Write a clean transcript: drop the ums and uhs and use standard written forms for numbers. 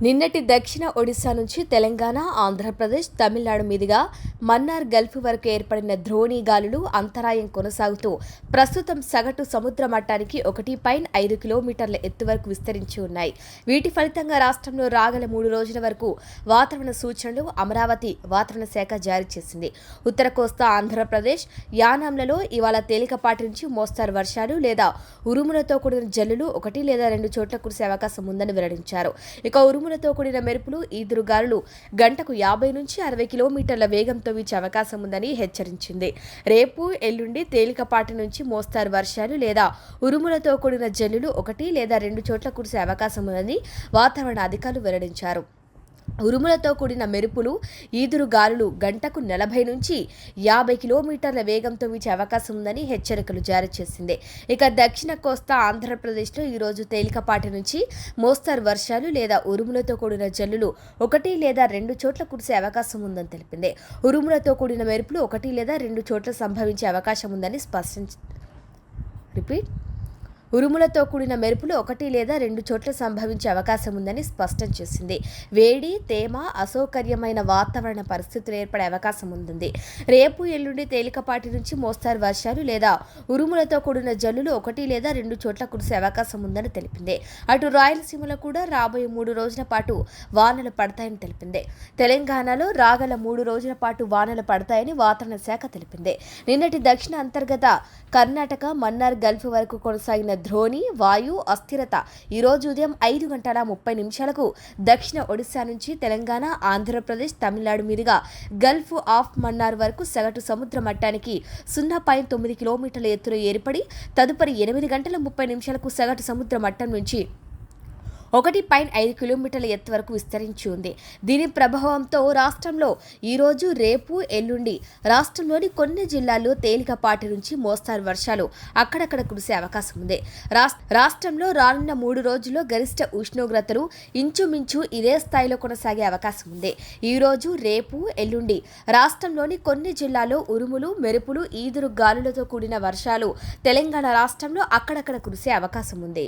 నిన్నటి దక్షిణ ఒడిశా నుంచి తెలంగాణ, ఆంధ్రప్రదేశ్, తమిళనాడు మీదుగా మన్నార్ గల్ఫ్ వరకు ఏర్పడిన ద్రోణి గాలులు అంతరాయం కొనసాగుతూ ప్రస్తుతం సగటు సముద్ర మట్టానికి 1.5 కిలోమీటర్ల ఎత్తు వరకు విస్తరించి ఉన్నాయి. వీటి ఫలితంగా రాష్ట్రంలో రాగల 3 రోజుల వరకు వాతావరణ సూచనలు అమరావతి వాతావరణ శాఖ జారీ చేసింది. ఉత్తర కోస్తా ఆంధ్రప్రదేశ్, యానాంలలో ఇవాళ తేలికపాటి నుంచి మోస్తారు వర్షాలు లేదా ఉరుములతో కూడిన జల్లులు 1 లేదా 2 చోట్ల కురిసే అవకాశం ఉందని వెల్లడించారు. ఇక ఉరుములతో కూడిన మెరుపులు, ఈదురుగాలులు గంటకు 50 నుంచి 60 కిలోమీటర్ల వేగంతో వీచే అవకాశం ఉందని హెచ్చరించింది. రేపు, ఎల్లుండి తేలికపాటి నుంచి మోస్తారు వర్షాలు లేదా ఉరుములతో కూడిన జల్లులు 1 లేదా 2 చోట్ల కురిసే అవకాశం ఉందని వాతావరణ అధికారులు వెల్లడించారు. ఉరుములతో కూడిన మెరుపులు, ఈదురు గాలులు గంటకు 40 నుంచి 50 కిలోమీటర్ల వేగంతో వీచే అవకాశం ఉందని హెచ్చరికలు జారీ చేసింది. ఇక దక్షిణ కోస్తా ఆంధ్రప్రదేశ్లో ఈరోజు తేలికపాటి నుంచి మోస్తారు వర్షాలు లేదా ఉరుములతో కూడిన జల్లులు 1 లేదా 2 చోట్ల కురిసే అవకాశం ఉందని తెలిపింది. ఉరుములతో కూడిన మెరుపులు 1 లేదా 2 చోట్ల సంభవించే అవకాశం ఉందని ఉరుములతో కూడిన మెరుపులు 1 లేదా 2 చోట్ల సంభవించే అవకాశం ఉందని స్పష్టం చేసింది. వేడి, తేమ, అసౌకర్యమైన వాతావరణ పరిస్థితులు ఏర్పడే అవకాశం ఉంది. రేపు, ఎల్లుండి తేలికపాటి నుంచి మోస్తారు వర్షాలు లేదా ఉరుములతో కూడిన జల్లులు 1 లేదా 2 చోట్ల కురిసే అవకాశం ఉందని తెలిపింది. అటు రాయలసీమలో కూడా రాబోయే 3 రోజుల పాటు వానలు పడతాయని తెలిపింది. తెలంగాణలో రాగల 3 రోజుల పాటు వానలు పడతాయని వాతావరణ శాఖ తెలిపింది. నిన్నటి దక్షిణ అంతర్గత కర్ణాటక, మన్నార్ గల్ఫ్ వరకు కొనసాగిన ద్రోణి వాయు అస్థిరత ఈరోజు ఉదయం 5:30 దక్షిణ ఒడిశా నుంచి తెలంగాణ, ఆంధ్రప్రదేశ్, తమిళనాడు మీదుగా గల్ఫ్ ఆఫ్ మన్నార్ వరకు సగటు సముద్ర మట్టానికి 0.9 కిలోమీటర్ల ఎత్తులో ఏర్పడి తదుపరి 8:30 సగటు సముద్ర మట్టం నుంచి 1.5 కిలోమీటర్ల ఎత్తు వరకు విస్తరించి ఉంది. దీని ప్రభావంతో రాష్ట్రంలో ఈరోజు, రేపు, ఎల్లుండి రాష్ట్రంలోని కొన్ని జిల్లాల్లో తేలికపాటి నుంచి మోస్తారు వర్షాలు అక్కడక్కడ కురిసే అవకాశం ఉంది. రాష్ట్రంలో రానున్న 3 రోజుల్లో గరిష్ట ఉష్ణోగ్రతలు ఇంచుమించు ఇదే స్థాయిలో కొనసాగే అవకాశం ఉంది. ఈరోజు, రేపు, ఎల్లుండి రాష్ట్రంలోని కొన్ని జిల్లాల్లో ఉరుములు, మెరుపులు, ఈదురు గాలులతో కూడిన వర్షాలు తెలంగాణ రాష్ట్రంలో అక్కడక్కడ కురిసే అవకాశం ఉంది.